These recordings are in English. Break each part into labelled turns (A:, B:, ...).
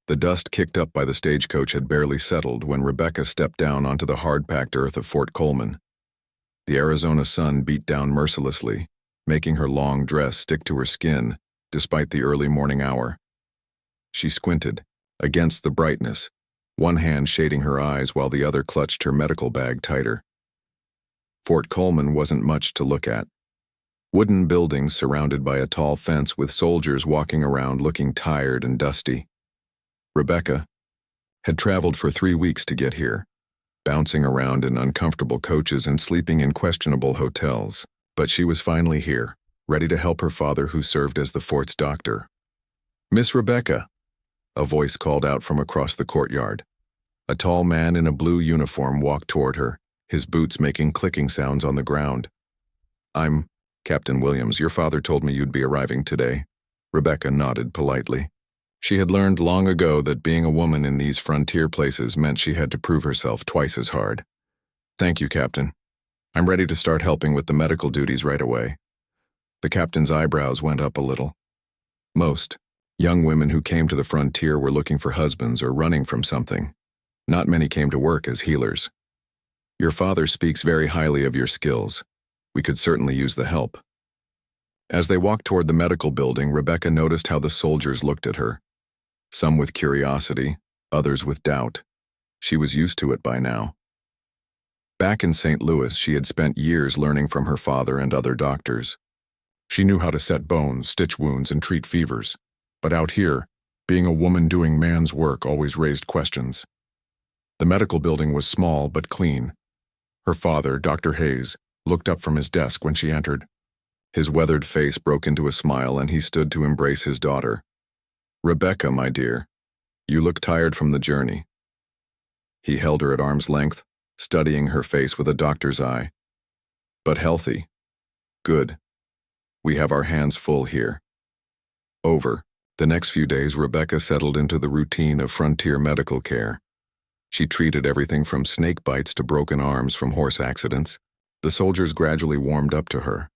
A: The dust kicked up by the stagecoach had barely settled when Rebecca stepped down onto the hard-packed earth of Fort Coleman. The Arizona sun beat down mercilessly, making her long dress stick to her skin, despite the early morning hour. She squinted, against the brightness, one hand shading her eyes while the other clutched her medical bag tighter. Fort Coleman wasn't much to look at. Wooden buildings surrounded by a tall fence with soldiers walking around looking tired and dusty. Rebecca had traveled for 3 weeks to get here, bouncing around in uncomfortable coaches and sleeping in questionable hotels. But she was finally here, ready to help her father who served as the fort's doctor. "Miss Rebecca," a voice called out from across the courtyard. A tall man in a blue uniform walked toward her, his boots making clicking sounds on the ground. "I'm Captain Williams. Your father told me you'd be arriving today." Rebecca nodded politely. She had learned long ago that being a woman in these frontier places meant she had to prove herself twice as hard. "Thank you, Captain. I'm ready to start helping with the medical duties right away." The captain's eyebrows went up a little. Most young women who came to the frontier were looking for husbands or running from something. Not many came to work as healers. "Your father speaks very highly of your skills. We could certainly use the help." As they walked toward the medical building, Rebecca noticed how the soldiers looked at her. Some with curiosity, others with doubt. She was used to it by now. Back in St. Louis, she had spent years learning from her father and other doctors. She knew how to set bones, stitch wounds, and treat fevers. But out here, being a woman doing man's work always raised questions. The medical building was small but clean. Her father, Dr. Hayes, looked up from his desk when she entered. His weathered face broke into a smile and he stood to embrace his daughter. "Rebecca, my dear, you look tired from the journey." He held her at arm's length, studying her face with a doctor's eye. "But healthy. Good. We have our hands full here." Over the next few days, Rebecca settled into the routine of frontier medical care. She treated everything from snake bites to broken arms from horse accidents. The soldiers gradually warmed up to her,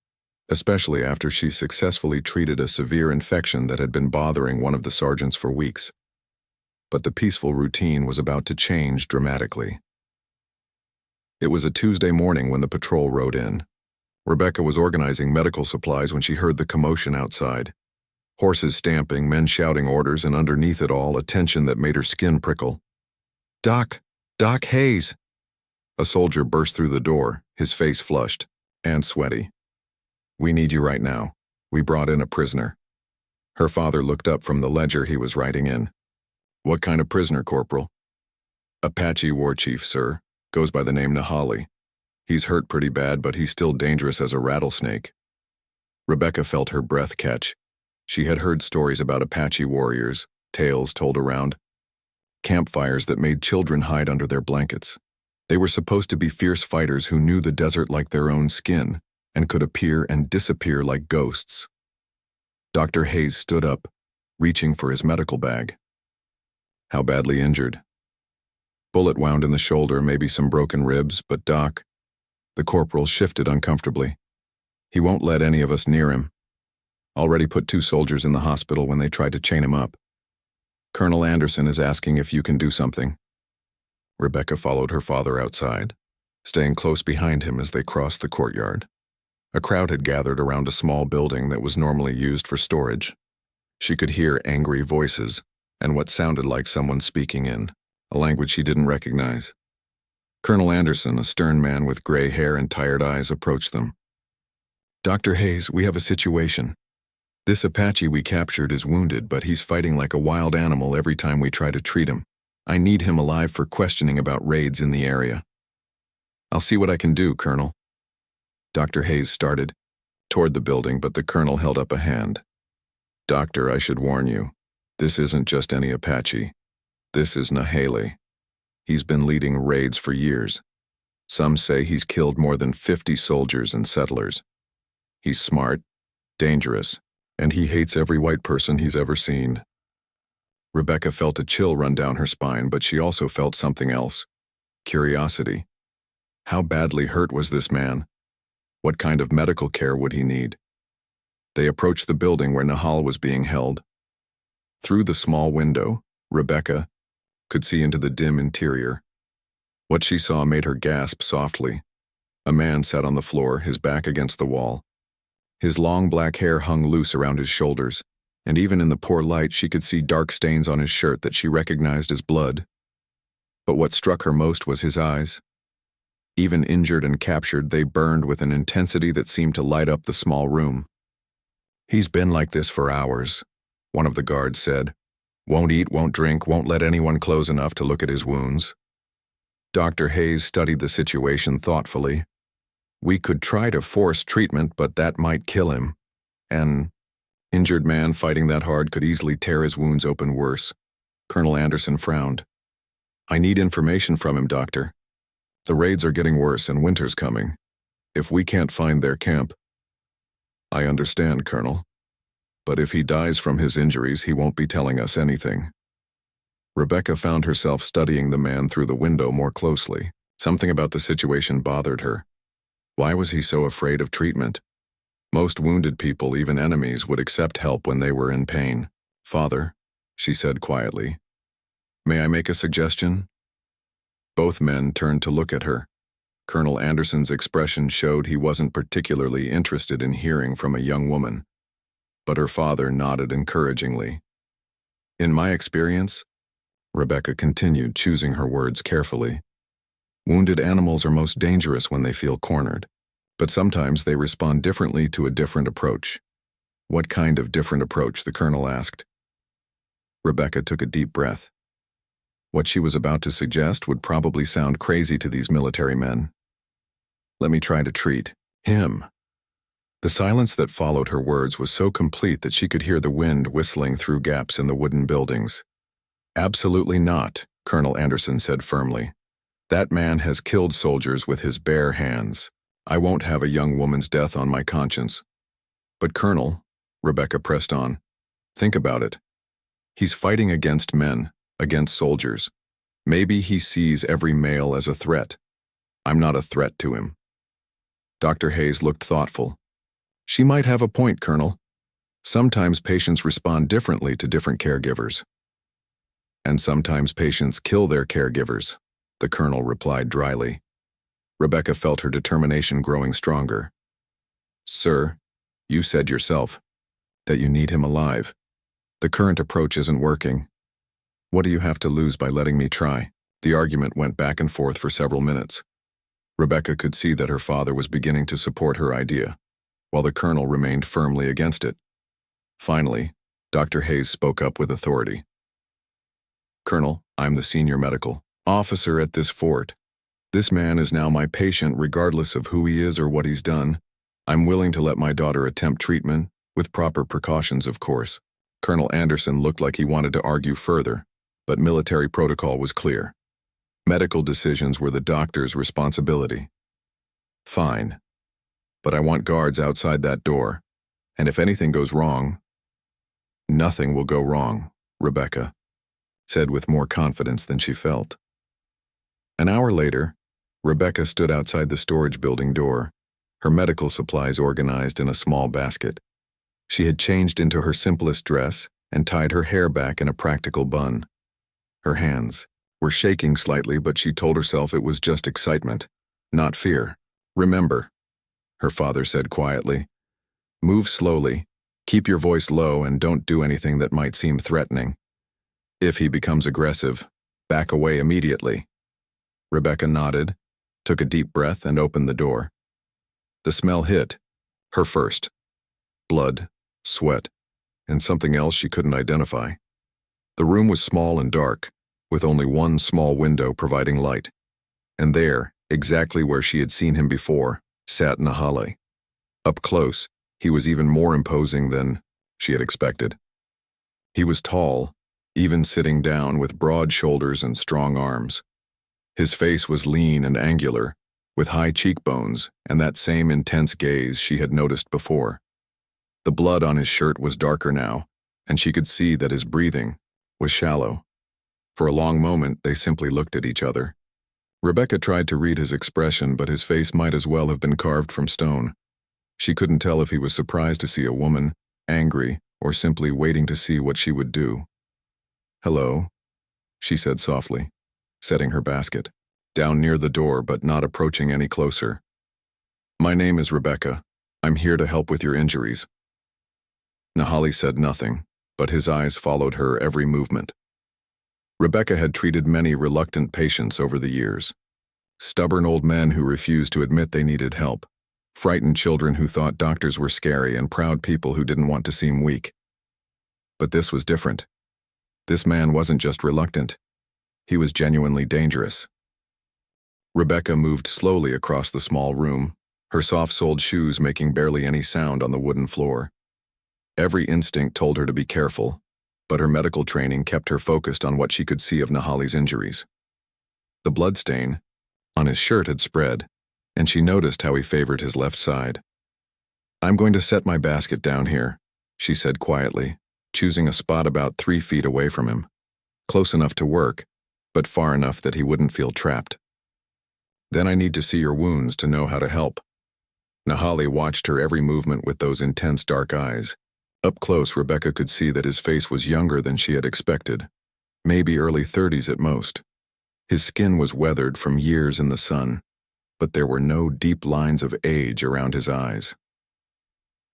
A: especially after she successfully treated a severe infection that had been bothering one of the sergeants for weeks. But the peaceful routine was about to change dramatically. It was a Tuesday morning when the patrol rode in. Rebecca was organizing medical supplies when she heard the commotion outside. Horses stamping, men shouting orders, and underneath it all, a tension that made her skin prickle. Doc Hayes!" A soldier burst through the door, his face flushed and sweaty. "We need you right now. We brought in a prisoner." Her father looked up from the ledger he was writing in. "What kind of prisoner, Corporal?" "Apache war chief, sir. Goes by the name Nahali. He's hurt pretty bad, but he's still dangerous as a rattlesnake." Rebecca felt her breath catch. She had heard stories about Apache warriors, tales told around. Campfires that made children hide under their blankets. They were supposed to be fierce fighters who knew the desert like their own skin and could appear and disappear like ghosts. Dr. Hayes stood up, reaching for his medical bag. "How badly injured?" "Bullet wound in the shoulder, maybe some broken ribs, but Doc..." The corporal shifted uncomfortably. "He won't let any of us near him. Already put 2 soldiers in the hospital when they tried to chain him up. Colonel Anderson is asking if you can do something." Rebecca followed her father outside, staying close behind him as they crossed the courtyard. A crowd had gathered around a small building that was normally used for storage. She could hear angry voices and what sounded like someone speaking in a language she didn't recognize. Colonel Anderson, a stern man with gray hair and tired eyes, approached them. "Dr. Hayes, we have a situation. This Apache we captured is wounded, but he's fighting like a wild animal every time we try to treat him. I need him alive for questioning about raids in the area." "I'll see what I can do, Colonel." Dr. Hayes started toward the building, but the colonel held up a hand. "Doctor, I should warn you, this isn't just any Apache. This is Nahali. He's been leading raids for years. Some say he's killed more than 50 soldiers and settlers. He's smart, dangerous, and he hates every white person he's ever seen." Rebecca felt a chill run down her spine, but she also felt something else. Curiosity. How badly hurt was this man? What kind of medical care would he need? They approached the building where Nahal was being held. Through the small window, Rebecca could see into the dim interior. What she saw made her gasp softly. A man sat on the floor, his back against the wall. His long black hair hung loose around his shoulders, and even in the poor light she could see dark stains on his shirt that she recognized as blood. But what struck her most was his eyes. Even injured and captured, they burned with an intensity that seemed to light up the small room. "He's been like this for hours," one of the guards said. "Won't eat, won't drink, won't let anyone close enough to look at his wounds." Dr. Hayes studied the situation thoughtfully. "We could try to force treatment, but that might kill him. An injured man fighting that hard could easily tear his wounds open worse." Colonel Anderson frowned. "I need information from him, Doctor. The raids are getting worse and winter's coming. If we can't find their camp—" "I understand, Colonel. But if he dies from his injuries, he won't be telling us anything." Rebecca found herself studying the man through the window more closely. Something about the situation bothered her. Why was he so afraid of treatment? Most wounded people, even enemies, would accept help when they were in pain. "Father," she said quietly, "may I make a suggestion?" Both men turned to look at her. Colonel Anderson's expression showed he wasn't particularly interested in hearing from a young woman, but her father nodded encouragingly. "In my experience," Rebecca continued, choosing her words carefully, "wounded animals are most dangerous when they feel cornered, but sometimes they respond differently to a different approach." "What kind of different approach?" the colonel asked. Rebecca took a deep breath. What she was about to suggest would probably sound crazy to these military men. "Let me try to treat him." The silence that followed her words was so complete that she could hear the wind whistling through gaps in the wooden buildings. "Absolutely not," Colonel Anderson said firmly. "That man has killed soldiers with his bare hands. I won't have a young woman's death on my conscience." "But Colonel," Rebecca pressed on, "think about it. He's fighting against men, against soldiers. Maybe he sees every male as a threat. I'm not a threat to him." Dr. Hayes looked thoughtful. "She might have a point, Colonel. Sometimes patients respond differently to different caregivers." "And sometimes patients kill their caregivers," the colonel replied dryly. Rebecca felt her determination growing stronger. "Sir, you said yourself that you need him alive. The current approach isn't working. What do you have to lose by letting me try?" The argument went back and forth for several minutes. Rebecca could see that her father was beginning to support her idea, while the colonel remained firmly against it. Finally, Dr. Hayes spoke up with authority. "Colonel, I'm the senior medical officer at this fort. This man is now my patient regardless of who he is or what he's done. I'm willing to let my daughter attempt treatment, with proper precautions, of course." Colonel Anderson looked like he wanted to argue further, but military protocol was clear. Medical decisions were the doctor's responsibility. "Fine. But I want guards outside that door, and if anything goes wrong—" "Nothing will go wrong," Rebecca said with more confidence than she felt. An hour later, Rebecca stood outside the storage building door, her medical supplies organized in a small basket. She had changed into her simplest dress and tied her hair back in a practical bun. Her hands were shaking slightly, but she told herself it was just excitement, not fear. "Remember," her father said quietly, "move slowly, keep your voice low, and don't do anything that might seem threatening. If he becomes aggressive, back away immediately." Rebecca nodded, took a deep breath, and opened the door. The smell hit her first. Blood, sweat, and something else she couldn't identify. The room was small and dark, with only one small window providing light. And there, exactly where she had seen him before, sat Nahale. Up close, he was even more imposing than she had expected. He was tall, even sitting down, with broad shoulders and strong arms. His face was lean and angular, with high cheekbones and that same intense gaze she had noticed before. The blood on his shirt was darker now, and she could see that his breathing was shallow. For a long moment, they simply looked at each other. Rebecca tried to read his expression, but his face might as well have been carved from stone. She couldn't tell if he was surprised to see a woman, angry, or simply waiting to see what she would do. "Hello," she said softly, setting her basket down near the door but not approaching any closer. My name is Rebecca. I'm here to help with your injuries. Nahali said nothing, but his eyes followed her every movement. Rebecca had treated many reluctant patients over the years. Stubborn old men who refused to admit they needed help, frightened children who thought doctors were scary, and proud people who didn't want to seem weak. But this was different. This man wasn't just reluctant. He was genuinely dangerous. Rebecca moved slowly across the small room, her soft-soled shoes making barely any sound on the wooden floor. Every instinct told her to be careful, but her medical training kept her focused on what she could see of Nahali's injuries. The bloodstain on his shirt had spread, and she noticed how he favored his left side. I'm going to set my basket down here, she said quietly, choosing a spot about 3 feet away from him, close enough to work, but far enough that he wouldn't feel trapped. Then I need to see your wounds to know how to help. Nahali watched her every movement with those intense dark eyes. Up close, Rebecca could see that his face was younger than she had expected, maybe early 30s at most. His skin was weathered from years in the sun, but there were no deep lines of age around his eyes.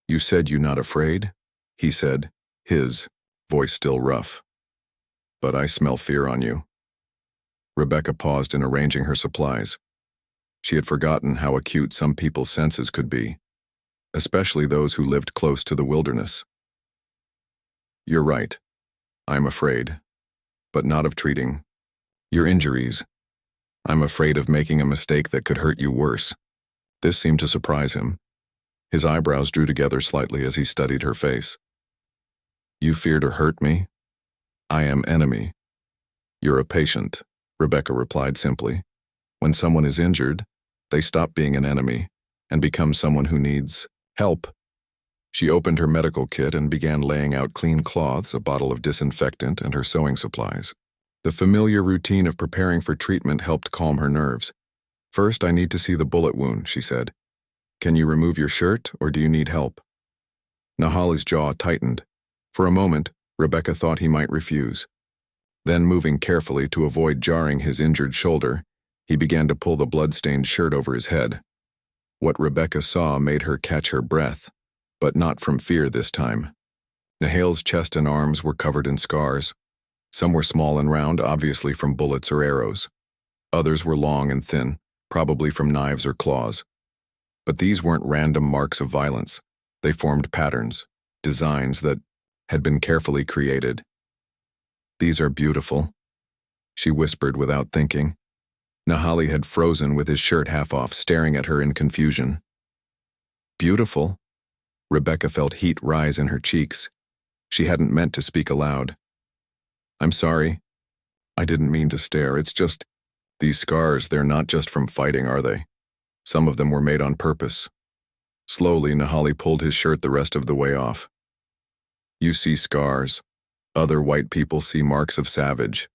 A: You said you're not afraid? He said, his voice still rough. But I smell fear on you. Rebecca paused in arranging her supplies. She had forgotten how acute some people's senses could be, especially those who lived close to the wilderness. You're right. I'm afraid, but not of treating your injuries. I'm afraid of making a mistake that could hurt you worse. This seemed to surprise him. His eyebrows drew together slightly as he studied her face. You fear to hurt me? I am enemy. You're a patient, Rebecca replied simply. When someone is injured, they stop being an enemy and become someone who needs help. She opened her medical kit and began laying out clean cloths, a bottle of disinfectant, and her sewing supplies. The familiar routine of preparing for treatment helped calm her nerves. First, I need to see the bullet wound, she said. Can you remove your shirt, or do you need help? Nahali's jaw tightened. For a moment, Rebecca thought he might refuse. Then, moving carefully to avoid jarring his injured shoulder, he began to pull the blood-stained shirt over his head. What Rebecca saw made her catch her breath, but not from fear this time. Nahal's chest and arms were covered in scars. Some were small and round, obviously from bullets or arrows. Others were long and thin, probably from knives or claws. But these weren't random marks of violence. They formed patterns, designs that had been carefully created. These are beautiful, she whispered without thinking. Nahali had frozen with his shirt half off, staring at her in confusion. Beautiful? Rebecca felt heat rise in her cheeks. She hadn't meant to speak aloud. I'm sorry. I didn't mean to stare. It's just, these scars, they're not just from fighting, are they? Some of them were made on purpose. Slowly, Nahali pulled his shirt the rest of the way off. You see scars. Other white people see marks of savage.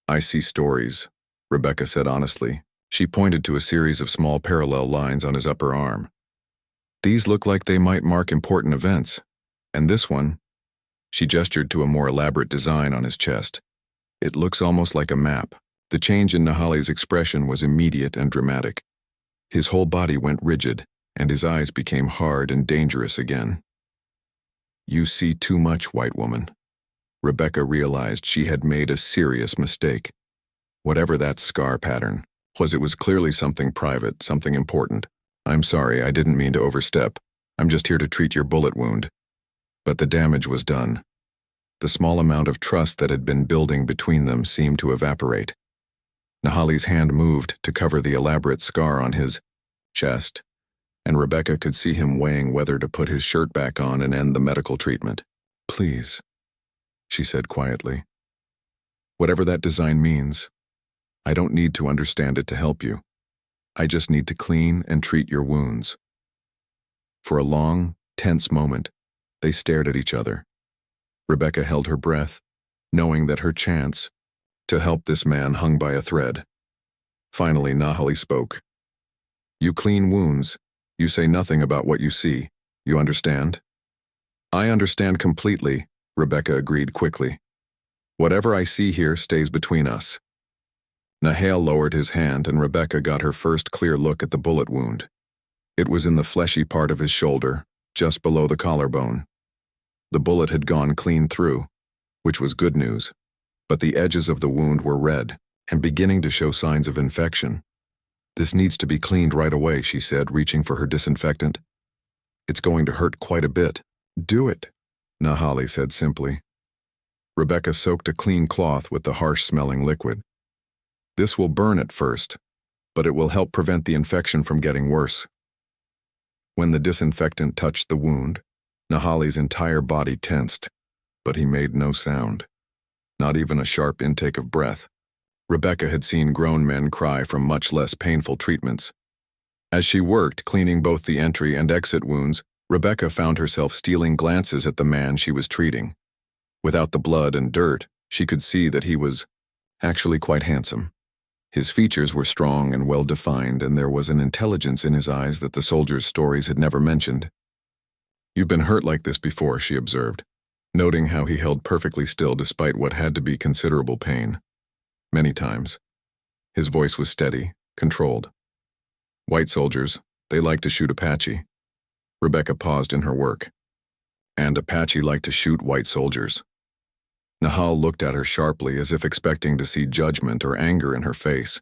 A: I see stories, Rebecca said honestly. She pointed to a series of small parallel lines on his upper arm. These look like they might mark important events. And this one, she gestured to a more elaborate design on his chest. It looks almost like a map. The change in Nahali's expression was immediate and dramatic. His whole body went rigid, and his eyes became hard and dangerous again. You see too much, white woman. Rebecca realized she had made a serious mistake. Whatever that scar pattern was, it was clearly something private, something important. I'm sorry, I didn't mean to overstep. I'm just here to treat your bullet wound. But the damage was done. The small amount of trust that had been building between them seemed to evaporate. Nahali's hand moved to cover the elaborate scar on his chest, and Rebecca could see him weighing whether to put his shirt back on and end the medical treatment. Please, she said quietly. Whatever that design means, I don't need to understand it to help you. I just need to clean and treat your wounds. For a long, tense moment, they stared at each other. Rebecca held her breath, knowing that her chance to help this man hung by a thread. Finally, Nahali spoke. You clean wounds. You say nothing about what you see. You understand? I understand completely, Rebecca agreed quickly. Whatever I see here stays between us." Nahale lowered his hand and Rebecca got her first clear look at the bullet wound. It was in the fleshy part of his shoulder, just below the collarbone. The bullet had gone clean through, which was good news, but the edges of the wound were red and beginning to show signs of infection. "This needs to be cleaned right away," she said, reaching for her disinfectant. "It's going to hurt quite a bit." "Do it," Nahale said simply. Rebecca soaked a clean cloth with the harsh-smelling liquid. "This will burn at first, but it will help prevent the infection from getting worse." When the disinfectant touched the wound, Nahale's entire body tensed, but he made no sound, not even a sharp intake of breath. Rebecca had seen grown men cry from much less painful treatments. As she worked, cleaning both the entry and exit wounds, Rebecca found herself stealing glances at the man she was treating. Without the blood and dirt, she could see that he was actually quite handsome. His features were strong and well-defined, and there was an intelligence in his eyes that the soldiers' stories had never mentioned. "You've been hurt like this before," she observed, noting how he held perfectly still despite what had to be considerable pain. "Many times." His voice was steady, controlled. "White soldiers, they like to shoot Apache." Rebecca paused in her work. "And Apache like to shoot white soldiers." Nahal looked at her sharply as if expecting to see judgment or anger in her face.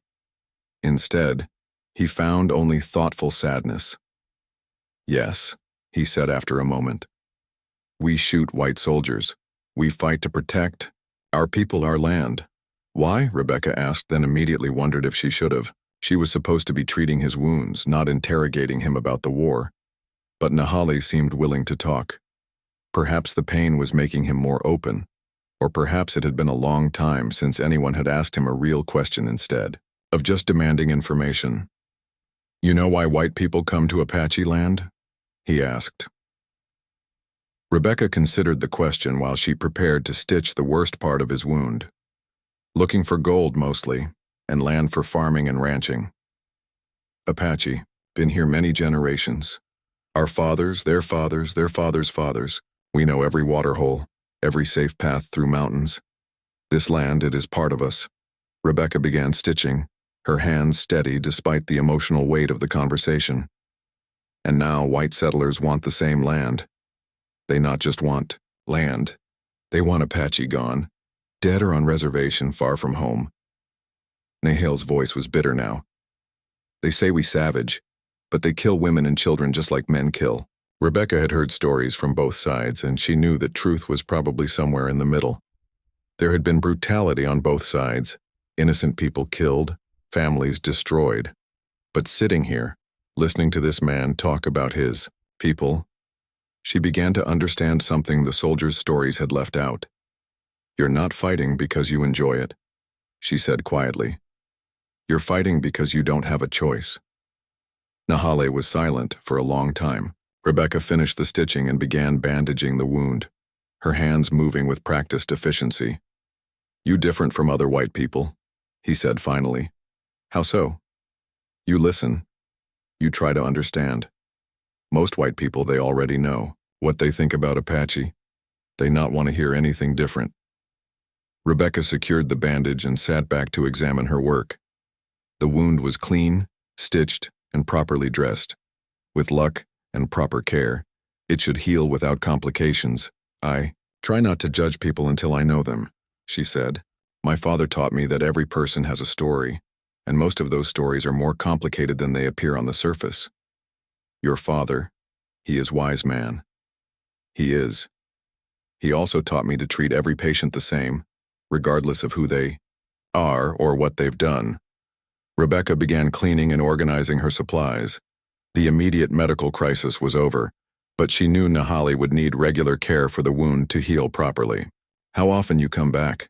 A: Instead, he found only thoughtful sadness. "Yes," he said after a moment. "We shoot white soldiers. We fight to protect our people, our land." "Why?" Rebecca asked, then immediately wondered if she should have. She was supposed to be treating his wounds, not interrogating him about the war. But Nahale seemed willing to talk. Perhaps the pain was making him more open, or perhaps it had been a long time since anyone had asked him a real question instead of just demanding information. "You know why white people come to Apache land?" he asked. Rebecca considered the question while she prepared to stitch the worst part of his wound. "Looking for gold mostly, and land for farming and ranching. Apache, been here many generations. Our fathers, their fathers, their fathers' fathers. We know every waterhole, every safe path through mountains. This land, it is part of us." Rebecca began stitching, her hands steady despite the emotional weight of the conversation. "And now white settlers want the same land. They not just want land. They want Apache gone, dead or on reservation far from home." Nahale's voice was bitter now. "They say we savage, but they kill women and children just like men kill." Rebecca had heard stories from both sides, and she knew that truth was probably somewhere in the middle. There had been brutality on both sides, innocent people killed, families destroyed. But sitting here, listening to this man talk about his people, she began to understand something the soldiers' stories had left out. "You're not fighting because you enjoy it," she said quietly. "You're fighting because you don't have a choice." Nahale was silent for a long time. Rebecca finished the stitching and began bandaging the wound, her hands moving with practiced efficiency. "You different from other white people," he said finally. "How so?" "You listen. You try to understand. Most white people, they already know what they think about Apache. They not want to hear anything different." Rebecca secured the bandage and sat back to examine her work. The wound was clean, stitched, and properly dressed. With luck and proper care, it should heal without complications. "I try not to judge people until I know them," she said. "My father taught me that every person has a story, and most of those stories are more complicated than they appear on the surface. Your father, he is wise man. He is. He also taught me to treat every patient the same, regardless of who they are or what they've done." Rebecca began cleaning and organizing her supplies. The immediate medical crisis was over, but she knew Nahale would need regular care for the wound to heal properly. "How often you come back?"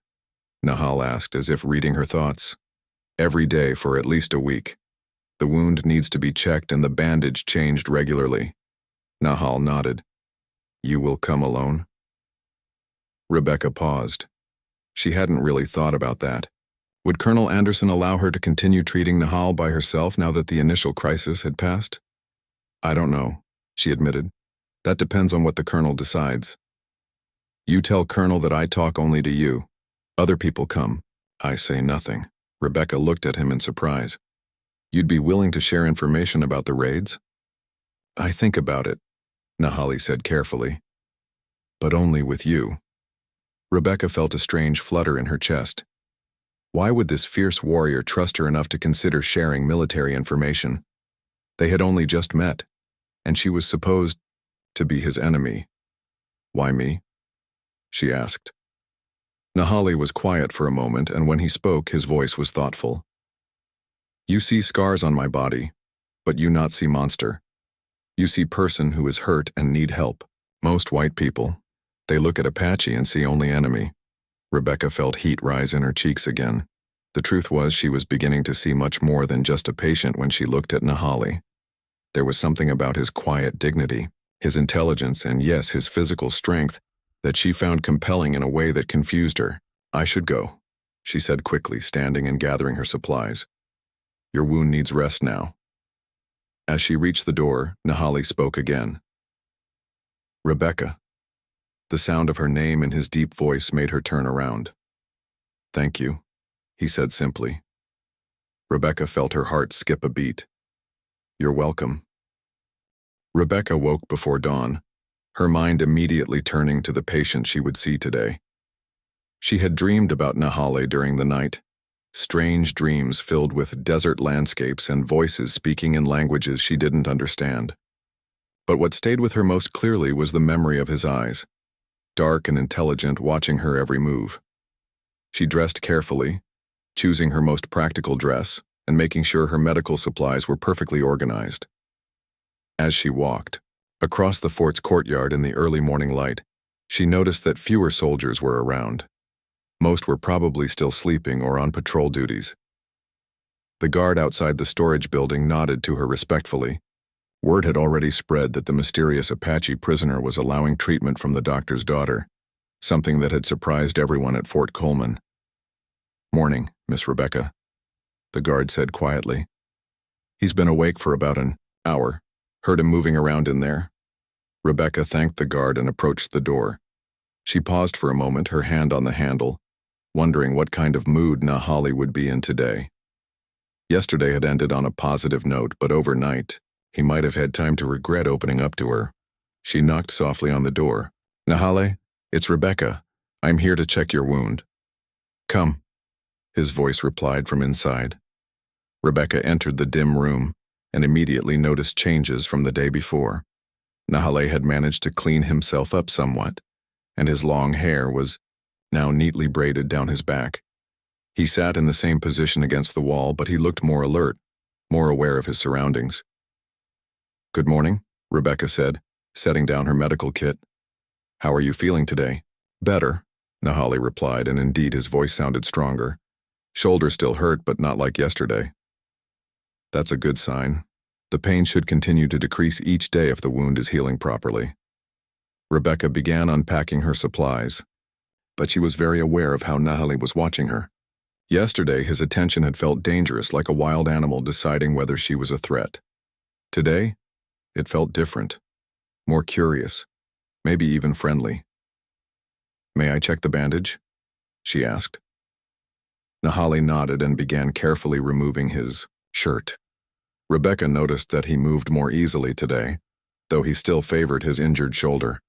A: Nahal asked, as if reading her thoughts. "Every day for at least a week. The wound needs to be checked and the bandage changed regularly." Nahal nodded. "You will come alone?" Rebecca paused. She hadn't really thought about that. Would Colonel Anderson allow her to continue treating Nahal by herself now that the initial crisis had passed? "I don't know," she admitted. "That depends on what the Colonel decides." "You tell Colonel that I talk only to you." Other people come. I say nothing. Rebecca looked at him in surprise. You'd be willing to share information about the raids? I think about it, Nahali said carefully. But only with you. Rebecca felt a strange flutter in her chest. Why would this fierce warrior trust her enough to consider sharing military information? They had only just met, and she was supposed to be his enemy. Why me? She asked. Nahali was quiet for a moment, and when he spoke, his voice was thoughtful. You see scars on my body, but you not see monster. You see person who is hurt and need help. Most white people, they look at Apache and see only enemy. Rebecca felt heat rise in her cheeks again. The truth was she was beginning to see much more than just a patient when she looked at Nahali. There was something about his quiet dignity, his intelligence, and yes, his physical strength, that she found compelling in a way that confused her. I should go, she said quickly, standing and gathering her supplies. Your wound needs rest now. As she reached the door, Nahali spoke again. Rebecca. The sound of her name in his deep voice made her turn around. Thank you, he said simply. Rebecca felt her heart skip a beat. You're welcome. Rebecca woke before dawn, her mind immediately turning to the patient she would see today. She had dreamed about Nahali during the night, strange dreams filled with desert landscapes and voices speaking in languages she didn't understand. But what stayed with her most clearly was the memory of his eyes, dark and intelligent, watching her every move. She dressed carefully, choosing her most practical dress and making sure her medical supplies were perfectly organized. As she walked across the fort's courtyard in the early morning light, she noticed that fewer soldiers were around. Most were probably still sleeping or on patrol duties. The guard outside the storage building nodded to her respectfully. Word had already spread that the mysterious Apache prisoner was allowing treatment from the doctor's daughter, something that had surprised everyone at Fort Coleman. Morning, Miss Rebecca, the guard said quietly. He's been awake for about an hour. Heard him moving around in there. Rebecca thanked the guard and approached the door. She paused for a moment, her hand on the handle, wondering what kind of mood Nahali would be in today. Yesterday had ended on a positive note, but overnight, he might have had time to regret opening up to her. She knocked softly on the door. Nahali, it's Rebecca. I'm here to check your wound. Come, his voice replied from inside. Rebecca entered the dim room and immediately noticed changes from the day before. Nahali had managed to clean himself up somewhat, and his long hair was now neatly braided down his back. He sat in the same position against the wall, but he looked more alert, more aware of his surroundings. Good morning, Rebecca said, setting down her medical kit. How are you feeling today? Better, Nahali replied, and indeed his voice sounded stronger. Shoulder still hurt, but not like yesterday. That's a good sign. The pain should continue to decrease each day if the wound is healing properly. Rebecca began unpacking her supplies, but she was very aware of how Nahali was watching her. Yesterday, his attention had felt dangerous, like a wild animal deciding whether she was a threat. Today, it felt different, more curious, maybe even friendly. May I check the bandage? She asked. Nahali nodded and began carefully removing his shirt. Rebecca noticed that he moved more easily today, though he still favored his injured shoulder.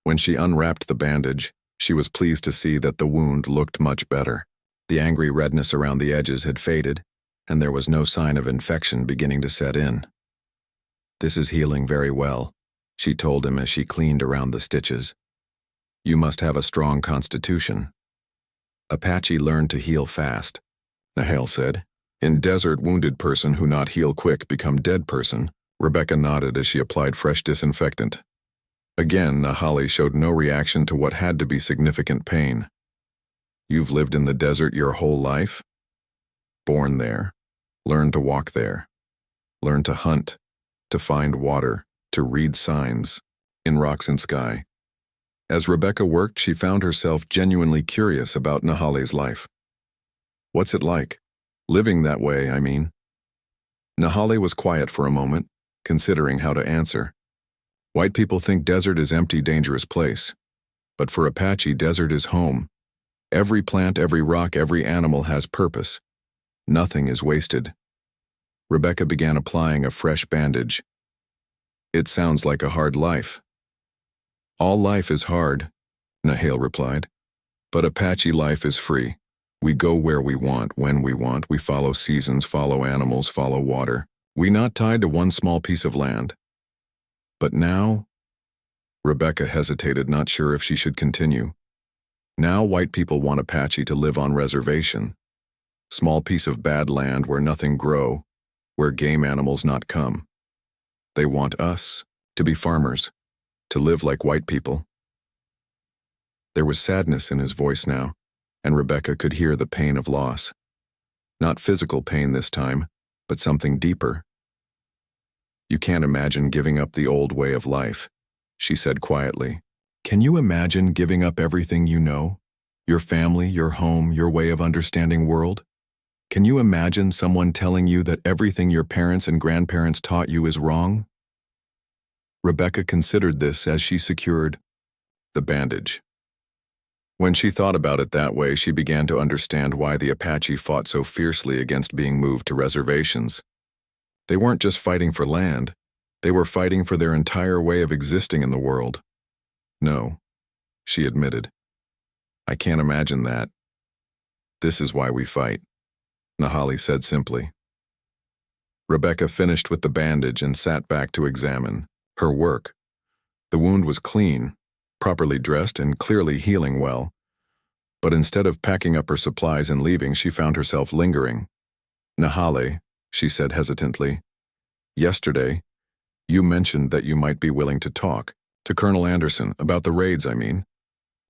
A: When she unwrapped the bandage, she was pleased to see that the wound looked much better. The angry redness around the edges had faded, and there was no sign of infection beginning to set in. This is healing very well, she told him as she cleaned around the stitches. You must have a strong constitution. Apache learned to heal fast, Nahal said. In desert, wounded person who not heal quick become dead person. Rebecca nodded as she applied fresh disinfectant. Again, Nahali showed no reaction to what had to be significant pain. You've lived in the desert your whole life? Born there. Learned to walk there. Learned to hunt, to find water, to read signs, in rocks and sky. As Rebecca worked, she found herself genuinely curious about Nahali's life. What's it like? Living that way, I mean. Nahali was quiet for a moment, considering how to answer. White people think desert is empty, dangerous place. But for Apache, desert is home. Every plant, every rock, every animal has purpose. Nothing is wasted. Rebecca began applying a fresh bandage. It sounds like a hard life. All life is hard, Nahale replied. But Apache life is free. We go where we want, when we want. We follow seasons, follow animals, follow water. We not tied to one small piece of land. But now, Rebecca hesitated, not sure if she should continue. Now white people want Apache to live on reservation. Small piece of bad land where nothing grow, where game animals not come. They want us to be farmers, to live like white people. There was sadness in his voice now, and Rebecca could hear the pain of loss. Not physical pain this time, but something deeper. You can't imagine giving up the old way of life, she said quietly. Can you imagine giving up everything you know? Your family, your home, your way of understanding world? Can you imagine someone telling you that everything your parents and grandparents taught you is wrong? Rebecca considered this as she secured the bandage. When she thought about it that way, she began to understand why the Apache fought so fiercely against being moved to reservations. They weren't just fighting for land, they were fighting for their entire way of existing in the world. No, she admitted. I can't imagine that. This is why we fight, Nahale said simply. Rebecca finished with the bandage and sat back to examine her work. The wound was clean, properly dressed and clearly healing well. But instead of packing up her supplies and leaving, she found herself lingering. Nahale, she said hesitantly, yesterday, you mentioned that you might be willing to talk to Colonel Anderson about the raids, I mean.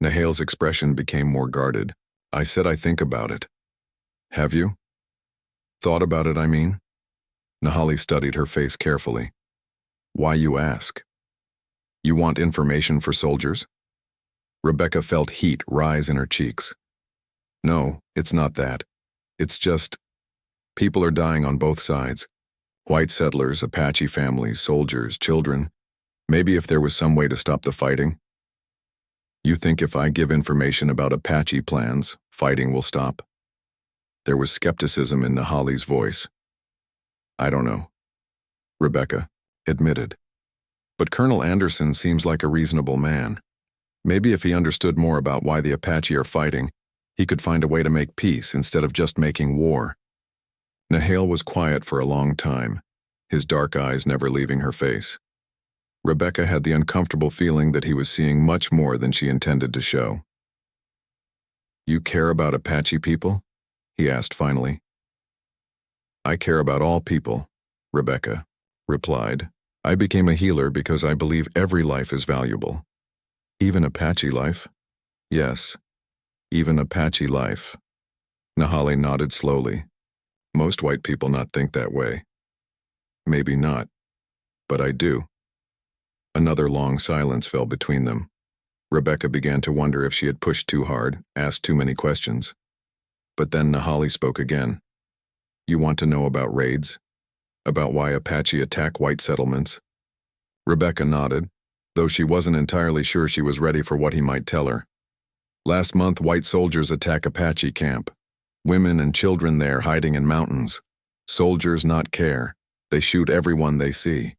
A: Nahale's expression became more guarded. I said I think about it. Have you? Thought about it, I mean? Nahale studied her face carefully. Why, you ask? You want information for soldiers? Rebecca felt heat rise in her cheeks. No, it's not that. It's just, people are dying on both sides. White settlers, Apache families, soldiers, children. Maybe if there was some way to stop the fighting. You think if I give information about Apache plans, fighting will stop? There was skepticism in Nahale's voice. I don't know, Rebecca admitted. But Colonel Anderson seems like a reasonable man. Maybe if he understood more about why the Apache are fighting, he could find a way to make peace instead of just making war. Nahale was quiet for a long time, his dark eyes never leaving her face. Rebecca had the uncomfortable feeling that he was seeing much more than she intended to show. You care about Apache people? He asked finally. I care about all people, Rebecca replied. I became a healer because I believe every life is valuable. Even Apache life? Yes, even Apache life. Nahale nodded slowly. Most white people not think that way. Maybe not, but I do. Another long silence fell between them. Rebecca began to wonder if she had pushed too hard, asked too many questions. But then Nahale spoke again. You want to know about raids? About why Apache attack white settlements? Rebecca nodded, though she wasn't entirely sure she was ready for what he might tell her. Last month, white soldiers attack Apache camp. Women and children there hiding in mountains. Soldiers not care. They shoot everyone they see.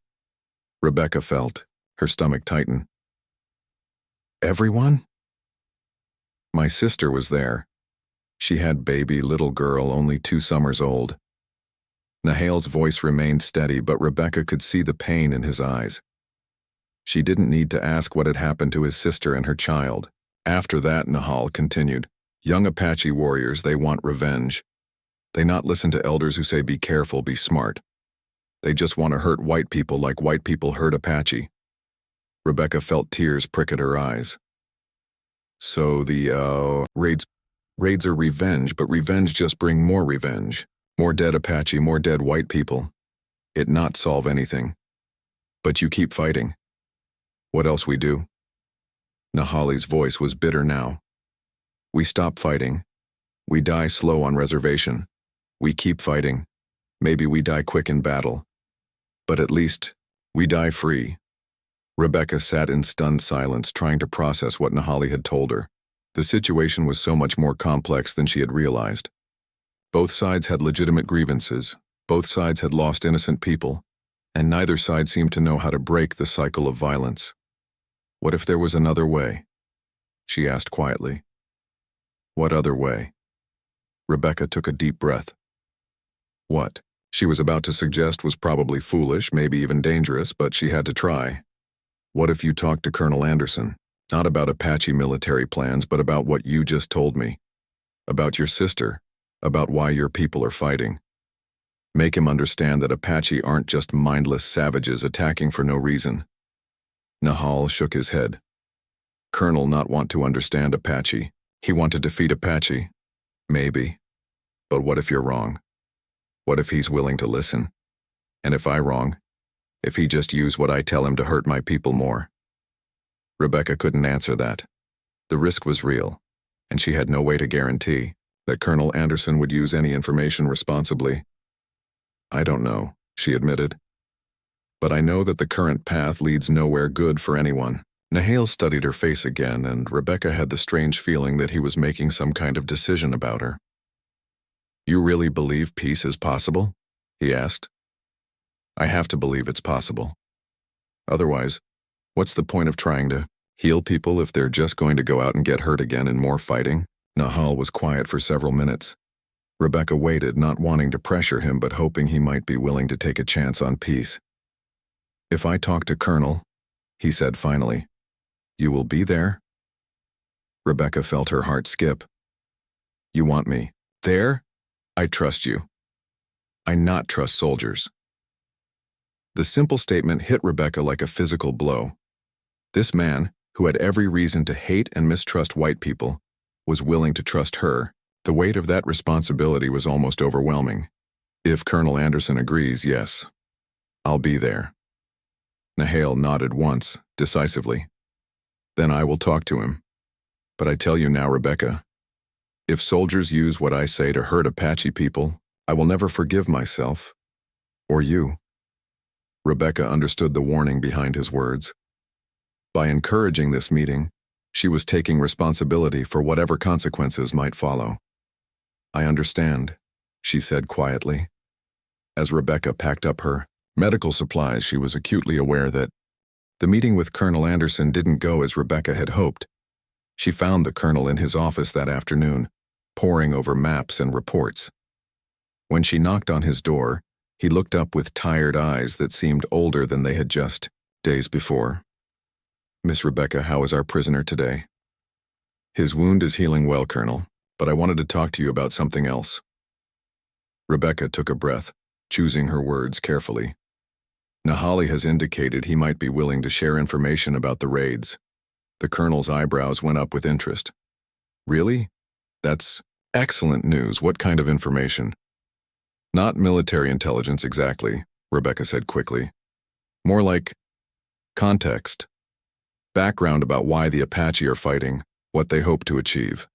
A: Rebecca felt her stomach tighten. Everyone? My sister was there. She had baby little girl, only 2 summers old. Nahale's voice remained steady, but Rebecca could see the pain in his eyes. She didn't need to ask what had happened to his sister and her child. After that, Nahale continued, young Apache warriors, they want revenge. They not listen to elders who say be careful, be smart. They just want to hurt white people like white people hurt Apache. Rebecca felt tears prick at her eyes. So the, raids are revenge, but revenge just bring more revenge. More dead Apache, more dead white people. It not solve anything. But you keep fighting. What else we do? Nahale's voice was bitter now. We stop fighting. We die slow on reservation. We keep fighting. Maybe we die quick in battle. But at least, we die free. Rebecca sat in stunned silence, trying to process what Nahale had told her. The situation was so much more complex than she had realized. Both sides had legitimate grievances, both sides had lost innocent people, and neither side seemed to know how to break the cycle of violence. What if there was another way? She asked quietly. What other way? Rebecca took a deep breath. What she was about to suggest was probably foolish, maybe even dangerous, but she had to try. What if you talked to Colonel Anderson, not about Apache military plans, but about what you just told me? About your sister, about why your people are fighting. Make him understand that Apache aren't just mindless savages attacking for no reason. Nahal shook his head. Colonel not want to understand Apache. He want to defeat Apache. Maybe. But what if you're wrong? What if he's willing to listen? And if I wrong? If he just use what I tell him to hurt my people more? Rebecca couldn't answer that. The risk was real, and she had no way to guarantee that Colonel Anderson would use any information responsibly. I don't know, she admitted. But I know that the current path leads nowhere good for anyone. Nahal studied her face again, and Rebecca had the strange feeling that he was making some kind of decision about her. You really believe peace is possible? He asked. I have to believe it's possible. Otherwise, what's the point of trying to heal people if they're just going to go out and get hurt again in more fighting? Nahal was quiet for several minutes. Rebecca waited, not wanting to pressure him but hoping he might be willing to take a chance on peace. If I talk to Colonel, he said finally, you will be there? Rebecca felt her heart skip. You want me there? I trust you. I not trust soldiers. The simple statement hit Rebecca like a physical blow. This man, who had every reason to hate and mistrust white people, was willing to trust her. The weight of that responsibility was almost overwhelming. If Colonel Anderson agrees, yes, I'll be there. Nahal nodded once, decisively. Then I will talk to him. But I tell you now, Rebecca, if soldiers use what I say to hurt Apache people, I will never forgive myself. Or you. Rebecca understood the warning behind his words. By encouraging this meeting, she was taking responsibility for whatever consequences might follow. I understand, she said quietly. As Rebecca packed up her medical supplies, she was acutely aware that the meeting with Colonel Anderson didn't go as Rebecca had hoped. She found the colonel in his office that afternoon, poring over maps and reports. When she knocked on his door, he looked up with tired eyes that seemed older than they had just days before. Miss Rebecca, how is our prisoner today? His wound is healing well, Colonel, but I wanted to talk to you about something else. Rebecca took a breath, choosing her words carefully. Nahali has indicated he might be willing to share information about the raids. The colonel's eyebrows went up with interest. Really? That's excellent news. What kind of information? Not military intelligence exactly, Rebecca said quickly. More like context. Background about why the Apache are fighting, what they hope to achieve.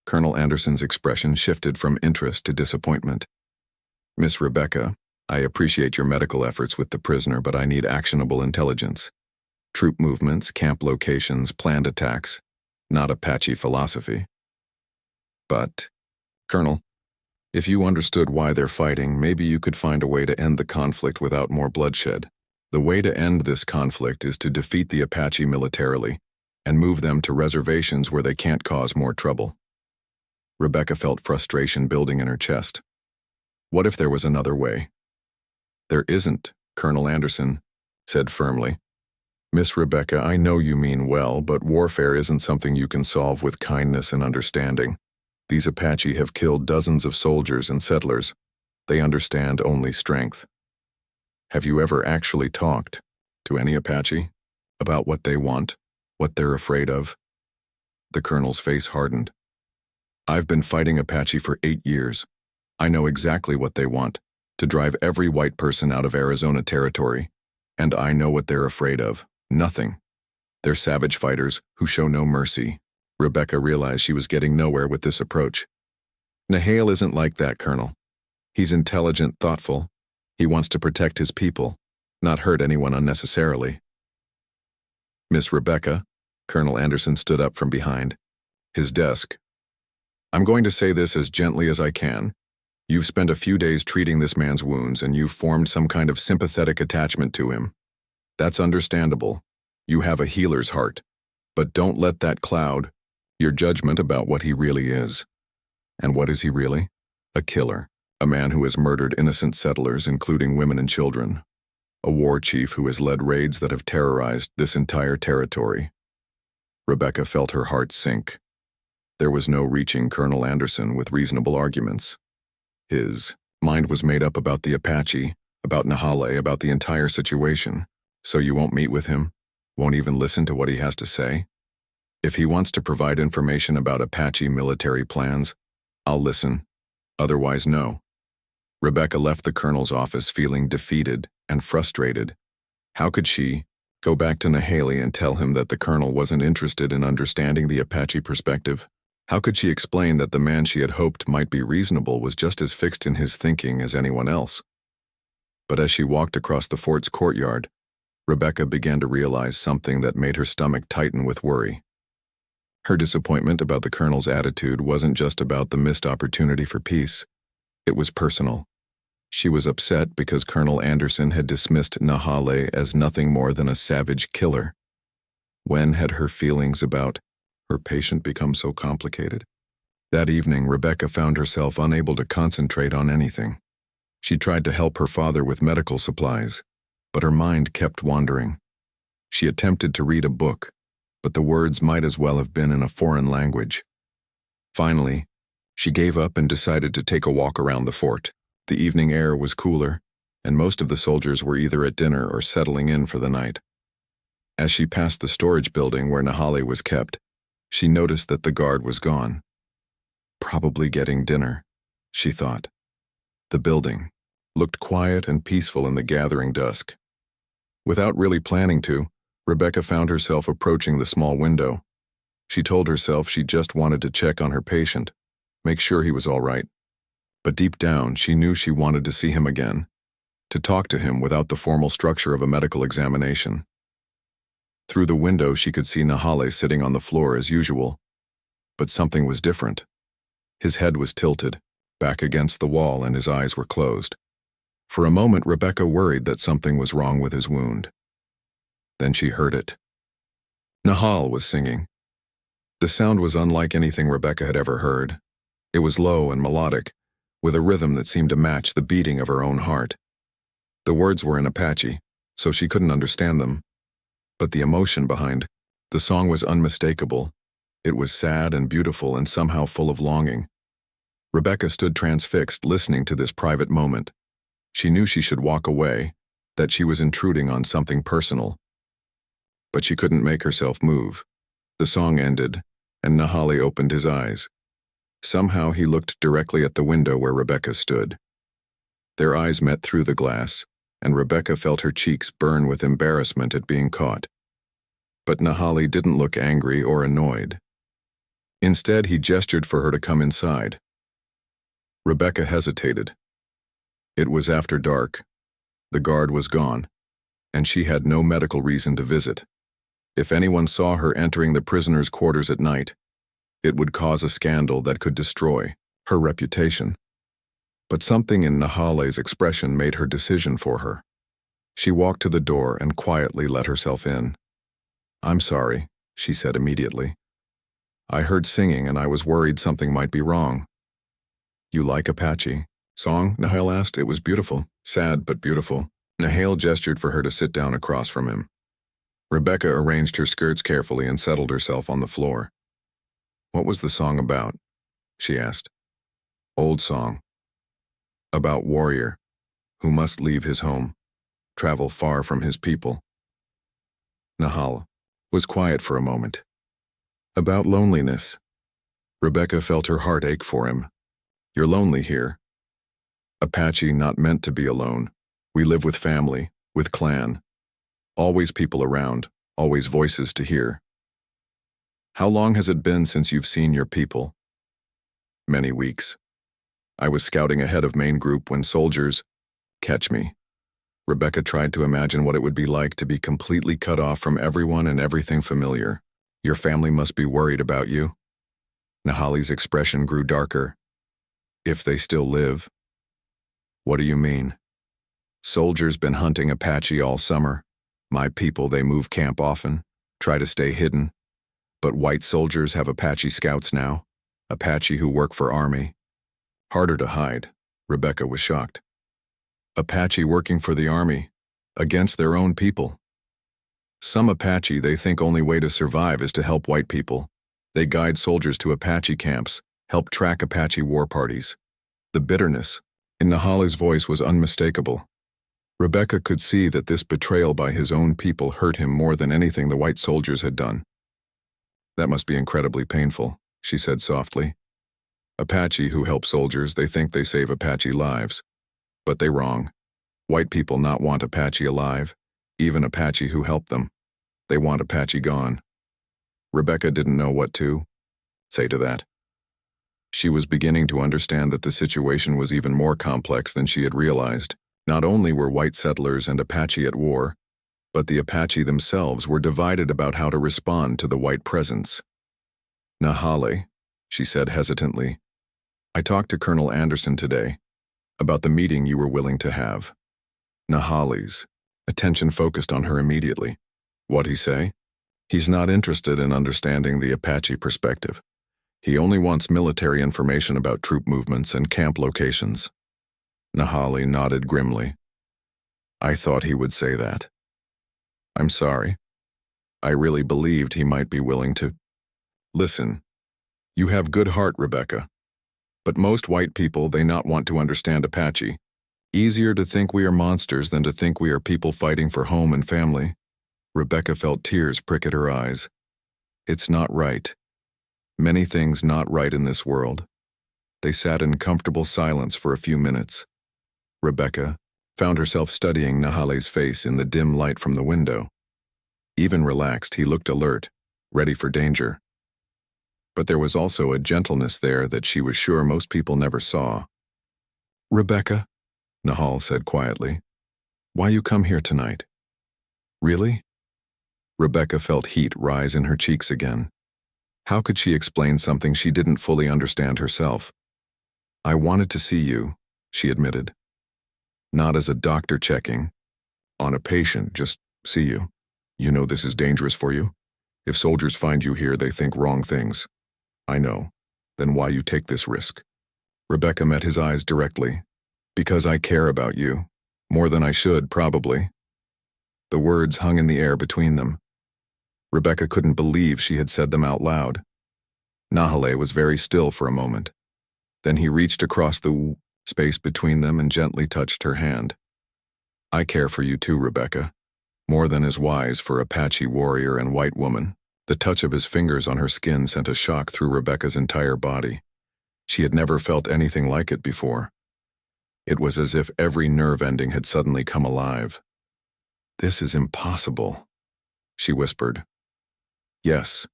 A: Colonel Anderson's expression shifted from interest to disappointment. Miss Rebecca, I appreciate your medical efforts with the prisoner, but I need actionable intelligence. Troop movements, camp locations, planned attacks, not Apache philosophy. But, Colonel, if you understood why they're fighting, maybe you could find a way to end the conflict without more bloodshed. The way to end this conflict is to defeat the Apache militarily and move them to reservations where they can't cause more trouble. Rebecca felt frustration building in her chest. What if there was another way? There isn't, Colonel Anderson said firmly. Miss Rebecca, I know you mean well, but warfare isn't something you can solve with kindness and understanding. These Apache have killed dozens of soldiers and settlers. They understand only strength. Have you ever actually talked to any Apache about what they want, what they're afraid of? The colonel's face hardened. I've been fighting Apache for 8 years. I know exactly what they want, to drive every white person out of Arizona territory. And I know what they're afraid of. Nothing. They're savage fighters who show no mercy. Rebecca realized she was getting nowhere with this approach. Nahal isn't like that, Colonel. He's intelligent, thoughtful. He wants to protect his people, not hurt anyone unnecessarily. Miss Rebecca, Colonel Anderson stood up from behind. His desk. I'm going to say this as gently as I can. You've spent a few days treating this man's wounds and you've formed some kind of sympathetic attachment to him. That's understandable. You have a healer's heart. But don't let that cloud your judgment about what he really is. And what is he really? A killer. A man who has murdered innocent settlers, including women and children. A war chief who has led raids that have terrorized this entire territory. Rebecca felt her heart sink. There was no reaching Colonel Anderson with reasonable arguments. His mind was made up about the Apache, about Nahale, about the entire situation. So you won't meet with him? Won't even listen to what he has to say? If he wants to provide information about Apache military plans, I'll listen. Otherwise, no. Rebecca left the colonel's office feeling defeated and frustrated. How could she go back to Nahale and tell him that the colonel wasn't interested in understanding the Apache perspective? How could she explain that the man she had hoped might be reasonable was just as fixed in his thinking as anyone else? But as she walked across the fort's courtyard, Rebecca began to realize something that made her stomach tighten with worry. Her disappointment about the colonel's attitude wasn't just about the missed opportunity for peace. It was personal. She was upset because Colonel Anderson had dismissed Nahale as nothing more than a savage killer. When had her feelings about her patient become so complicated? That evening, Rebecca found herself unable to concentrate on anything. She tried to help her father with medical supplies, but her mind kept wandering. She attempted to read a book, but the words might as well have been in a foreign language. Finally, she gave up and decided to take a walk around the fort. The evening air was cooler, and most of the soldiers were either at dinner or settling in for the night. As she passed the storage building where Nahale was kept, she noticed that the guard was gone. Probably getting dinner, she thought. The building looked quiet and peaceful in the gathering dusk. Without really planning to, Rebecca found herself approaching the small window. She told herself she just wanted to check on her patient, make sure he was all right. But deep down, she knew she wanted to see him again, to talk to him without the formal structure of a medical examination. Through the window, she could see Nahale sitting on the floor as usual, but something was different. His head was tilted, back against the wall, and his eyes were closed. For a moment, Rebecca worried that something was wrong with his wound. Then she heard it. Nahale was singing. The sound was unlike anything Rebecca had ever heard. It was low and melodic, with a rhythm that seemed to match the beating of her own heart. The words were in Apache, so she couldn't understand them. But the emotion behind the song was unmistakable. It was sad and beautiful and somehow full of longing. Rebecca stood transfixed, listening to this private moment. She knew she should walk away, that she was intruding on something personal. But she couldn't make herself move. The song ended, and Nahale opened his eyes. Somehow he looked directly at the window where Rebecca stood. Their eyes met through the glass, and Rebecca felt her cheeks burn with embarrassment at being caught. But Nahale didn't look angry or annoyed. Instead, he gestured for her to come inside. Rebecca hesitated. It was after dark. The guard was gone, and she had no medical reason to visit. If anyone saw her entering the prisoners' quarters at night, it would cause a scandal that could destroy her reputation. But something in Nahale's expression made her decision for her. She walked to the door and quietly let herself in. "I'm sorry," she said immediately. "I heard singing and I was worried something might be wrong." "You like Apache song?" Nahale asked. "It was beautiful. Sad, but beautiful." Nahale gestured for her to sit down across from him. Rebecca arranged her skirts carefully and settled herself on the floor. "What was the song about?" she asked. "Old song. About warrior, who must leave his home, travel far from his people." Nahale was quiet for a moment. "About loneliness." Rebecca felt her heart ache for him. "You're lonely here." "Apache not meant to be alone. We live with family, with clan. Always people around, always voices to hear." "How long has it been since you've seen your people?" "Many weeks. I was scouting ahead of main group when soldiers catch me." Rebecca tried to imagine what it would be like to be completely cut off from everyone and everything familiar. "Your family must be worried about you." Nahali's expression grew darker. If they still live? What do you mean? Soldiers been hunting Apache all summer. My people, they move camp often, try to stay hidden. But white soldiers have Apache scouts now, Apache who work for Army. Harder to hide, Rebecca was shocked. Apache working for the Army, against their own people. Some Apache, they think only way to survive is to help white people. They guide soldiers to Apache camps, help track Apache war parties. The bitterness in Nahali's voice was unmistakable. Rebecca could see that this betrayal by his own people hurt him more than anything the white soldiers had done. That must be incredibly painful, she said softly. Apache who help soldiers, they think they save Apache lives. But they wrong. White people not want Apache alive, even Apache who help them. They want Apache gone. Rebecca didn't know what to say to that. She was beginning to understand that the situation was even more complex than she had realized. Not only were white settlers and Apache at war, but the Apache themselves were divided about how to respond to the white presence. Nahali, she said hesitantly, I talked to Colonel Anderson today about the meeting you were willing to have. Nahali's attention focused on her immediately. What'd he say? He's not interested in understanding the Apache perspective. He only wants military information about troop movements and camp locations. Nahali nodded grimly. I thought he would say that. I'm sorry. I really believed he might be willing to. Listen, you have good heart, Rebecca. But most white people, they not want to understand Apache. Easier to think we are monsters than to think we are people fighting for home and family. Rebecca felt tears prick at her eyes. It's not right. Many things not right in this world. They sat in comfortable silence for a few minutes. Rebecca found herself studying Nahali's face in the dim light from the window. Even relaxed, he looked alert, ready for danger. But there was also a gentleness there that she was sure most people never saw. Rebecca, Nahal said quietly, why you come here tonight? Really? Rebecca felt heat rise in her cheeks again. How could she explain something she didn't fully understand herself? I wanted to see you, she admitted. Not as a doctor checking on a patient, just see you. You know this is dangerous for you. If soldiers find you here, they think wrong things. I know. Then why you take this risk? Rebecca met his eyes directly. Because I care about you. More than I should, probably. The words hung in the air between them. Rebecca couldn't believe she had said them out loud. Nahale was very still for a moment. Then he reached across the space between them and gently touched her hand. I care for you too, Rebecca. More than is wise for Apache warrior and white woman. The touch of his fingers on her skin sent a shock through Rebecca's entire body. She had never felt anything like it before. It was as if every nerve ending had suddenly come alive. This is impossible, she whispered. Yes,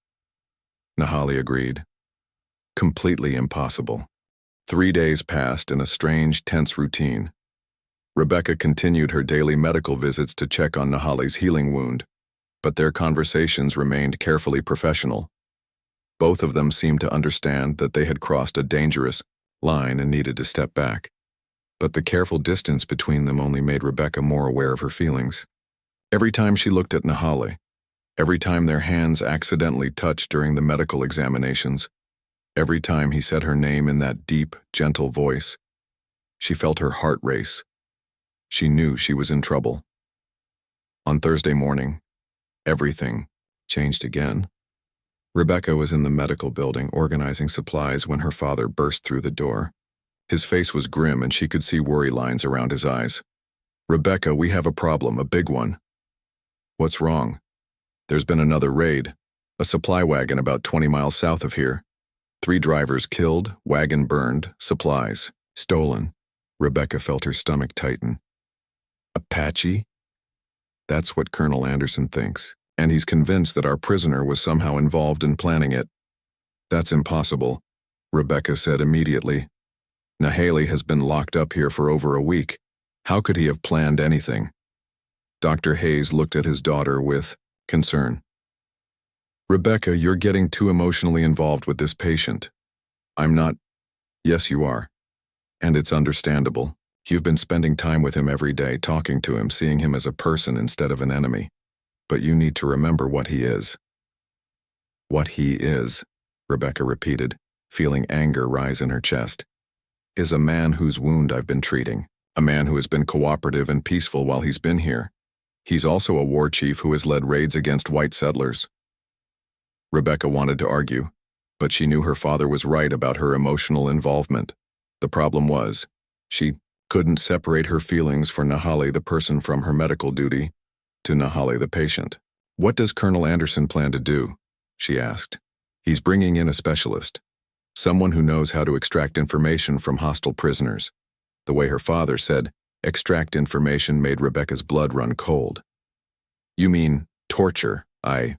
A: Nahali agreed. Completely impossible. 3 days passed in a strange, tense routine. Rebecca continued her daily medical visits to check on Nahali's healing wound, but their conversations remained carefully professional. Both of them seemed to understand that they had crossed a dangerous line and needed to step back. But the careful distance between them only made Rebecca more aware of her feelings. Every time she looked at Nahali, every time their hands accidentally touched during the medical examinations, every time he said her name in that deep, gentle voice, she felt her heart race. She knew she was in trouble. On Thursday morning, everything changed again. Rebecca was in the medical building organizing supplies when her father burst through the door. His face was grim and she could see worry lines around his eyes. Rebecca, we have a problem, a big one. What's wrong? There's been another raid. A supply wagon about 20 miles south of here. 3 drivers killed, wagon burned, supplies stolen. Rebecca felt her stomach tighten. Apache? That's what Colonel Anderson thinks, and he's convinced that our prisoner was somehow involved in planning it. That's impossible, Rebecca said immediately. Nahali has been locked up here for over a week. How could he have planned anything? Dr. Hayes looked at his daughter with concern. Rebecca, you're getting too emotionally involved with this patient. I'm not. Yes, you are. And it's understandable. You've been spending time with him every day, talking to him, seeing him as a person instead of an enemy. But you need to remember what he is. What he is, Rebecca repeated, feeling anger rise in her chest, is a man whose wound I've been treating. A man who has been cooperative and peaceful while he's been here. He's also a war chief who has led raids against white settlers. Rebecca wanted to argue, but she knew her father was right about her emotional involvement. The problem was, she couldn't separate her feelings for Nahali the person from her medical duty to Nahali the patient. What does Colonel Anderson plan to do? She asked. He's bringing in a specialist, someone who knows how to extract information from hostile prisoners. The way her father said, extract information made Rebecca's blood run cold. You mean torture? I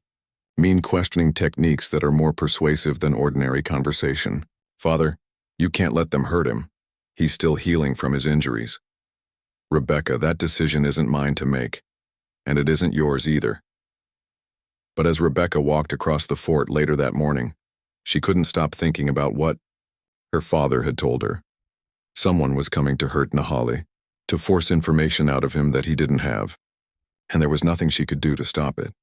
A: mean questioning techniques that are more persuasive than ordinary conversation. Father, you can't let them hurt him. He's still healing from his injuries. Rebecca, that decision isn't mine to make, and it isn't yours either. But as Rebecca walked across the fort later that morning, she couldn't stop thinking about what her father had told her. Someone was coming to hurt Nahali, to force information out of him that he didn't have, and there was nothing she could do to stop it.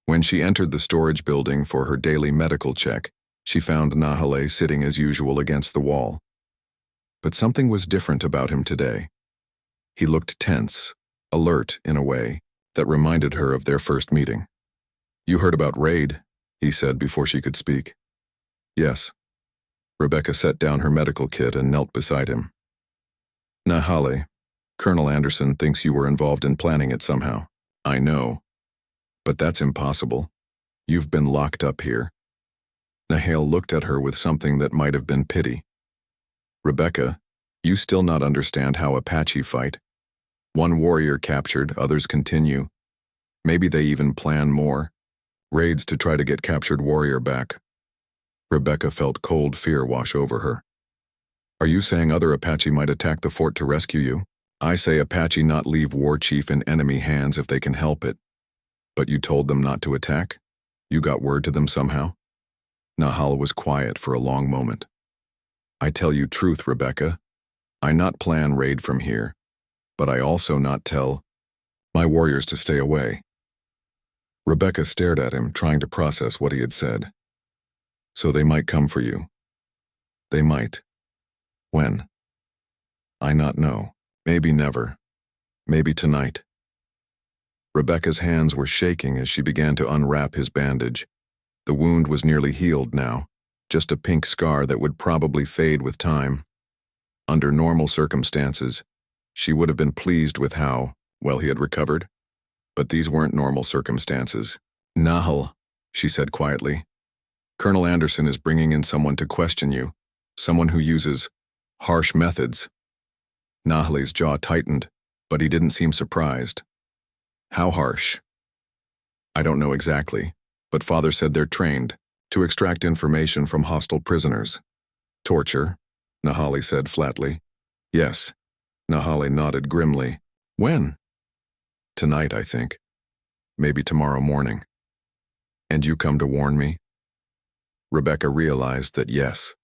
A: When she entered the storage building for her daily medical check, she found Nahali sitting as usual against the wall. But something was different about him today. He looked tense, alert in a way that reminded her of their first meeting. You heard about Raid, he said before she could speak. Yes. Rebecca set down her medical kit and knelt beside him. Nahali, Colonel Anderson thinks you were involved in planning it somehow. I know. But that's impossible. You've been locked up here. Nahale looked at her with something that might have been pity. Rebecca, you still not understand how Apache fight. One warrior captured, others continue. Maybe they even plan more. Raids to try to get captured warrior back. Rebecca felt cold fear wash over her. Are you saying other Apache might attack the fort to rescue you? I say Apache not leave war chief in enemy hands if they can help it. But you told them not to attack? You got word to them somehow? Nahal was quiet for a long moment. I tell you truth, Rebecca. I not plan raid from here, but I also not tell my warriors to stay away. Rebecca stared at him, trying to process what he had said. So they might come for you. They might. When? I not know. Maybe never. Maybe tonight. Rebecca's hands were shaking as she began to unwrap his bandage. The wound was nearly healed now, just a pink scar that would probably fade with time. Under normal circumstances, she would have been pleased with how well he had recovered. But these weren't normal circumstances. Nahal, she said quietly. Colonel Anderson is bringing in someone to question you, someone who uses harsh methods. Nahali's jaw tightened, but he didn't seem surprised. How harsh? I don't know exactly, but Father said they're trained to extract information from hostile prisoners. Torture, Nahali said flatly. Yes, Nahali nodded grimly. When? Tonight, I think. Maybe tomorrow morning. And you come to warn me? Rebecca realized that yes,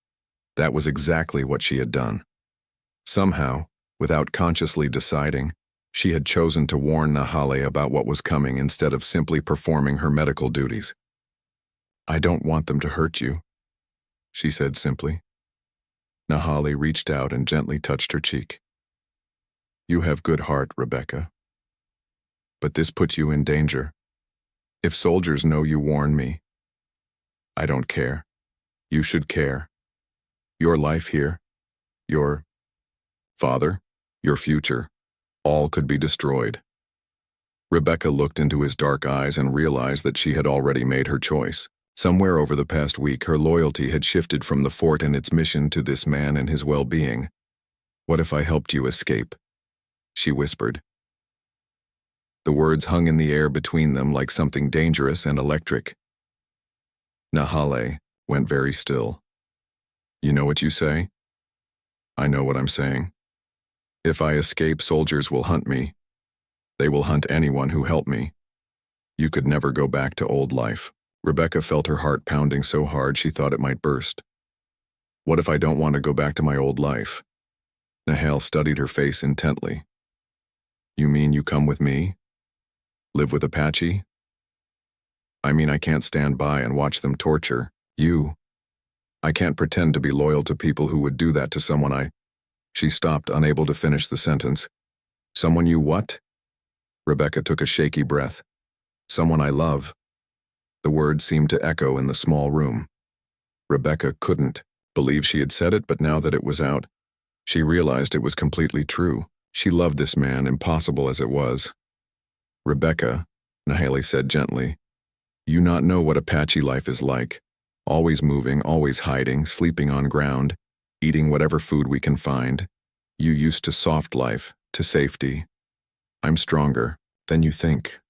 A: that was exactly what she had done. Somehow, without consciously deciding, she had chosen to warn Nahali about what was coming instead of simply performing her medical duties. I don't want them to hurt you, she said simply. Nahali reached out and gently touched her cheek. You have good heart, Rebecca. But this puts you in danger. If soldiers know you warn me, I don't care. You should care. Your life here, your father, your future, all could be destroyed. Rebecca looked into his dark eyes and realized that she had already made her choice. Somewhere over the past week, her loyalty had shifted from the fort and its mission to this man and his well-being. What if I helped you escape? She whispered. The words hung in the air between them like something dangerous and electric. Nahale went very still. You know what you say? I know what I'm saying. If I escape, soldiers will hunt me. They will hunt anyone who helped me. You could never go back to old life. Rebecca felt her heart pounding so hard she thought it might burst. What if I don't want to go back to my old life? Nahale studied her face intently. You mean you come with me? Live with Apache? I mean I can't stand by and watch them torture you. I can't pretend to be loyal to people who would do that to someone I... She stopped, unable to finish the sentence. Someone you what? Rebecca took a shaky breath. Someone I love. The word seemed to echo in the small room. Rebecca couldn't believe she had said it, but now that it was out, she realized it was completely true. She loved this man, impossible as it was. Rebecca, Nahale said gently, you not know what Apache life is like. Always moving, always hiding, sleeping on ground, eating whatever food we can find. You used to soft life, to safety. I'm stronger than you think.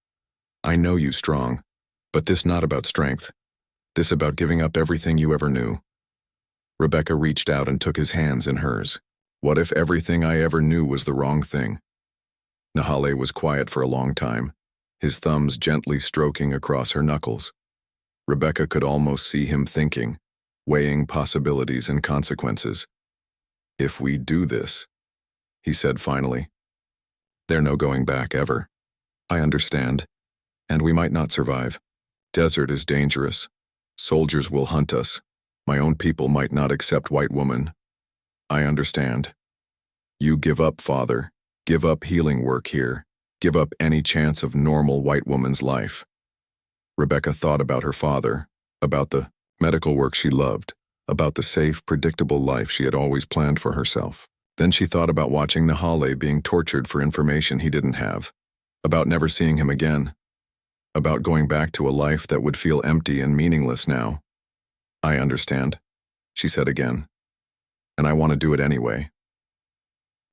A: I know you strong, but this not about strength. This about giving up everything you ever knew. Rebecca reached out and took his hands in hers. What if everything I ever knew was the wrong thing? Nahale was quiet for a long time, his thumbs gently stroking across her knuckles. Rebecca could almost see him thinking, weighing possibilities and consequences. If we do this, he said finally, there's no going back ever. I understand, and we might not survive. Desert is dangerous. Soldiers will hunt us. My own people might not accept white woman. I understand. You give up, Father. Give up healing work here. Give up any chance of normal white woman's life. Rebecca thought about her father, about the medical work she loved, about the safe, predictable life she had always planned for herself. Then she thought about watching Nahale being tortured for information he didn't have, about never seeing him again, about going back to a life that would feel empty and meaningless now. I understand, she said again, and I want to do it anyway.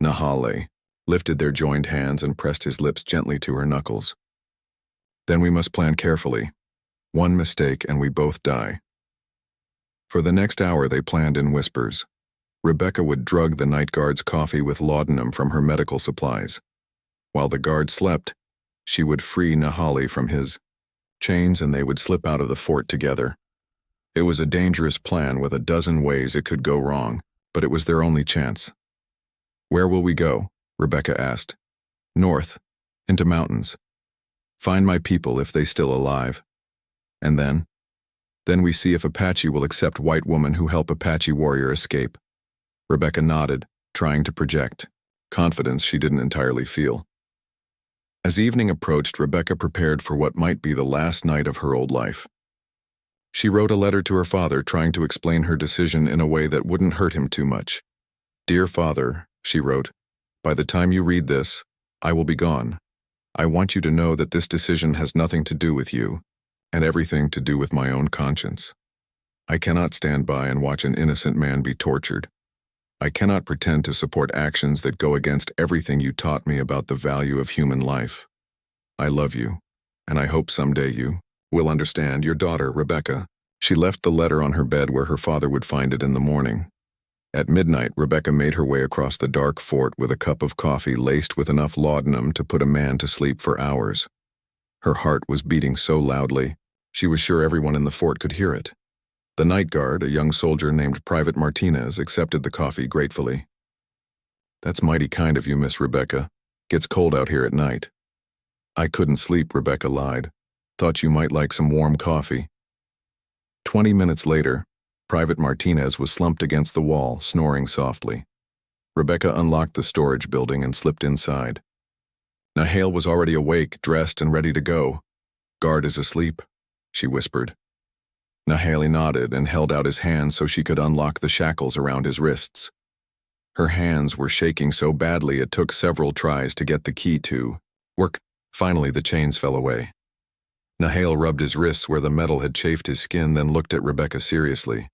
A: Nahale lifted their joined hands and pressed his lips gently to her knuckles. Then we must plan carefully. One mistake and we both die. For the next hour they planned in whispers. Rebecca would drug the night guard's coffee with laudanum from her medical supplies. While the guard slept, she would free Nahale from his chains and they would slip out of the fort together. It was a dangerous plan with a dozen ways it could go wrong, but it was their only chance. Where will we go? Rebecca asked. North, into mountains. Find my people if they still alive. And then? Then we see if Apache will accept white woman who help Apache warrior escape. Rebecca nodded, trying to project confidence she didn't entirely feel. As evening approached, Rebecca prepared for what might be the last night of her old life. She wrote a letter to her father trying to explain her decision in a way that wouldn't hurt him too much. Dear Father, she wrote, by the time you read this, I will be gone. I want you to know that this decision has nothing to do with you, and everything to do with my own conscience. I cannot stand by and watch an innocent man be tortured. I cannot pretend to support actions that go against everything you taught me about the value of human life. I love you, and I hope someday you will understand. Your daughter, Rebecca. She left the letter on her bed where her father would find it in the morning. At midnight, Rebecca made her way across the dark fort with a cup of coffee laced with enough laudanum to put a man to sleep for hours. Her heart was beating so loudly, she was sure everyone in the fort could hear it. The night guard, a young soldier named Private Martinez, accepted the coffee gratefully. That's mighty kind of you, Miss Rebecca. Gets cold out here at night. I couldn't sleep, Rebecca lied. Thought you might like some warm coffee. 20 minutes later, Private Martinez was slumped against the wall, snoring softly. Rebecca unlocked the storage building and slipped inside. Nahale was already awake, dressed, and ready to go. Guard is asleep, she whispered. Nahale nodded and held out his hand so she could unlock the shackles around his wrists. Her hands were shaking so badly it took several tries to get the key to work. Finally, the chains fell away. Nahale rubbed his wrists where the metal had chafed his skin, then looked at Rebecca seriously.